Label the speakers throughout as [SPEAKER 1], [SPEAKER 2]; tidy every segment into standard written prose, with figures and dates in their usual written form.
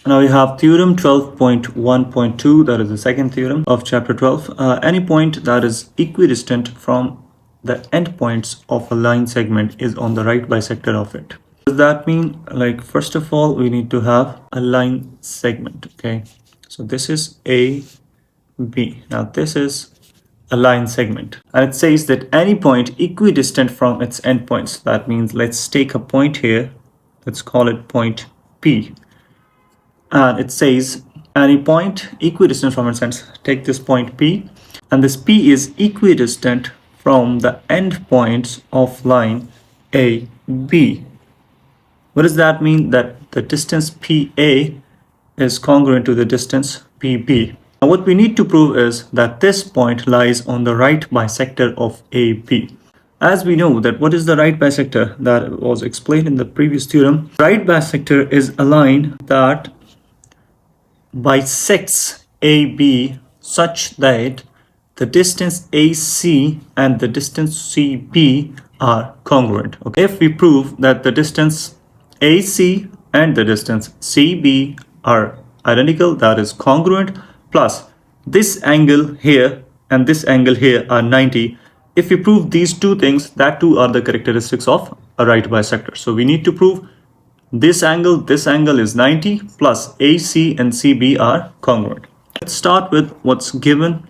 [SPEAKER 1] Now we have theorem 12.1.2, that is the second theorem of chapter 12. Any point that is equidistant from the endpoints of a line segment is on the right bisector of it. What does that mean? Like, first of all, we need to have a line segment, okay? So this is A, B. Now this is a line segment, and it says that any point equidistant from its endpoints. That means let's take a point here, let's call it point P, and it says any point equidistant from its ends. Take this point P, and this P is equidistant from the endpoints of line AB. What does that mean? That the distance PA is congruent to the distance PB. Now what we need to prove is that this point lies on the right bisector of AB. As we know that what is the right bisector, that was explained in the previous theorem. Right bisector is a line that bisects AB such that the distance AC and the distance CB are congruent. Okay, if we prove that the distance AC and the distance CB are identical, that is congruent, plus this angle here and this angle here are 90. If we prove these two things, that too are the characteristics of a right bisector. So we need to prove this angle is 90, plus AC and CB are congruent. Let's start with what's given.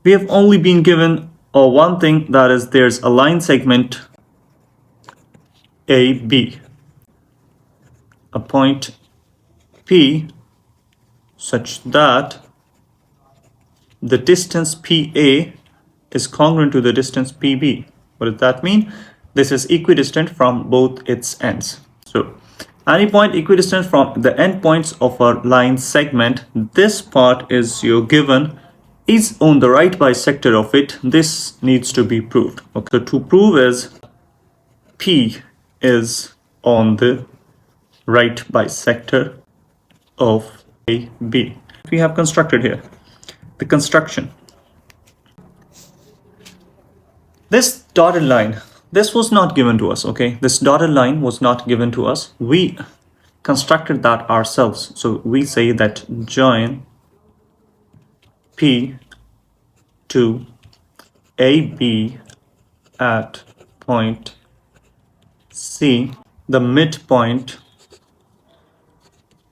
[SPEAKER 1] We have only been given one thing, that is there's a line segment AB, a point P such that the distance PA is congruent to the distance PB. What does that mean? This is equidistant from both its ends. So any point equidistant from the endpoints of a line segment, this part is your given, is on the right bisector of it. This needs to be proved. Okay, so to prove is P is on the right bisector of AB. We have constructed here the construction. This dotted line, this was not given to us, okay? This dotted line was not given to us. We constructed that ourselves. So we say that join P to AB at point C, the midpoint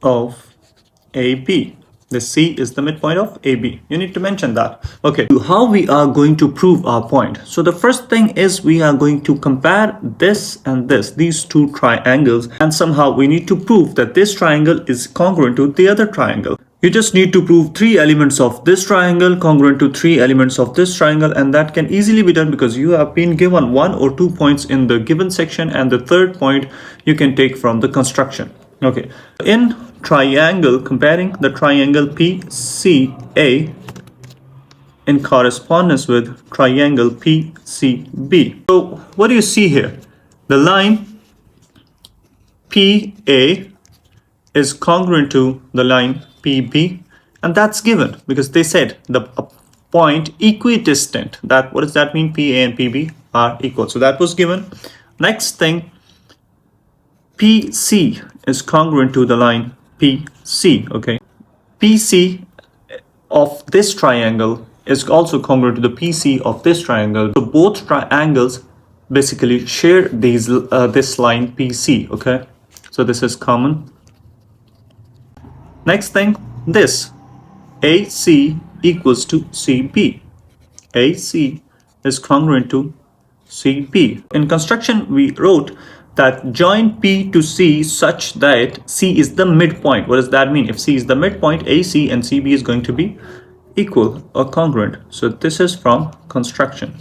[SPEAKER 1] of AB. The C is the midpoint of AB. You need to mention that. Okay, how we are going to prove our point? So the first thing is we are going to compare this and this, these two triangles, and somehow we need to prove that this triangle is congruent to the other triangle. You just need to prove three elements of this triangle congruent to three elements of this triangle, and that can easily be done because you have been given 1 or 2 points in the given section, and the third point you can take from the construction. Okay, in triangle, comparing the triangle PCA in correspondence with triangle PCB. So what do you see here? The line PA is congruent to the line PB, and that's given because they said the point equidistant. That, what does that mean? PA and PB are equal. So that was given. Next thing, PC is congruent to the line PC. Okay, PC of this triangle is also congruent to the PC of this triangle. So both triangles basically share these this line PC. Okay, so this is common. Next thing, this AC equals to CB. AC is congruent to CB. In construction, we wrote that join P to C such that C is the midpoint. What does that mean? If C is the midpoint, AC and CB is going to be equal or congruent. So this is from construction.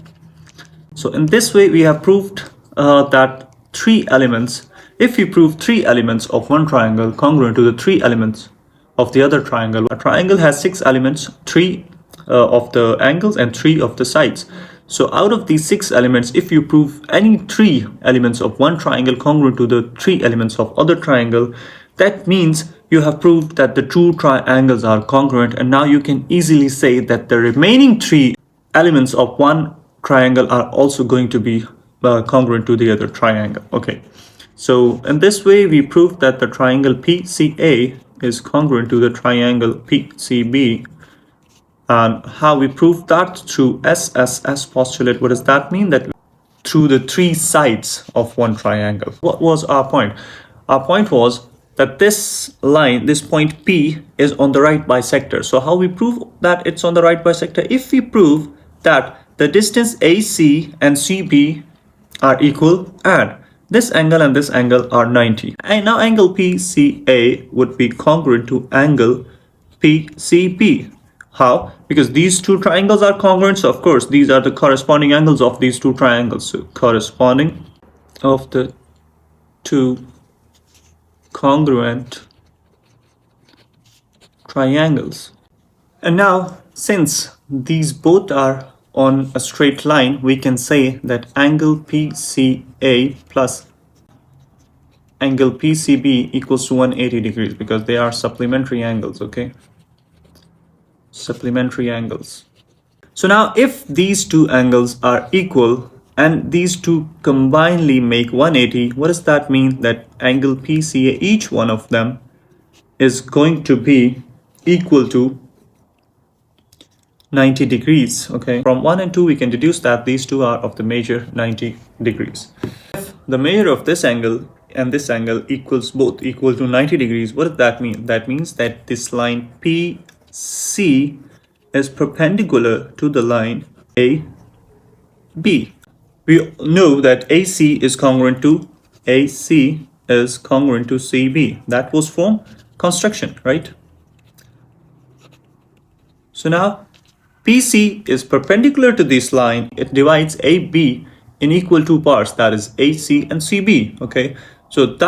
[SPEAKER 1] So in this way, we have proved that three elements, if you prove three elements of one triangle congruent to the three elements of the other triangle. A triangle has 6 elements, 3 of the angles and 3 of the sides. So out of these 6 elements, if you prove any 3 elements of one triangle congruent to the 3 elements of other triangle, that means you have proved that the two triangles are congruent, and now you can easily say that the remaining 3 elements of one triangle are also going to be congruent to the other triangle. Okay, So in this way, we proved that the triangle PCA is congruent to the triangle PCB. And how we proved that? Through SSS postulate. What does that mean? That through the three sides of one triangle. What was our point? Our point was that this line, this point P, is on the right bisector. So how we prove that it's on the right bisector? If we prove that the distance AC and CB are equal and this angle and this angle are 90. And now angle PCA would be congruent to angle PCB. How? Because these two triangles are congruent, so of course these are the corresponding angles of these two triangles. So corresponding of the two congruent triangles. And now, since these both are on a straight line, we can say that angle PCA plus angle PCB equals to 180 degrees because they are supplementary angles, okay? Supplementary angles. So now if these two angles are equal and these two combinedly make 180, what does that mean? That angle PCA, each one of them, is going to be equal to 90 degrees, okay? From 1 and 2, we can deduce that these two are of the measure 90 degrees. If the measure of this angle and this angle equals both equal to 90 degrees, what does that mean? That means that this line PC is perpendicular to the line AB. We know that AC is congruent to CB. That was from construction, right? So now PC is perpendicular to this line. It divides AB in equal two parts, that is AC and CB, okay? So that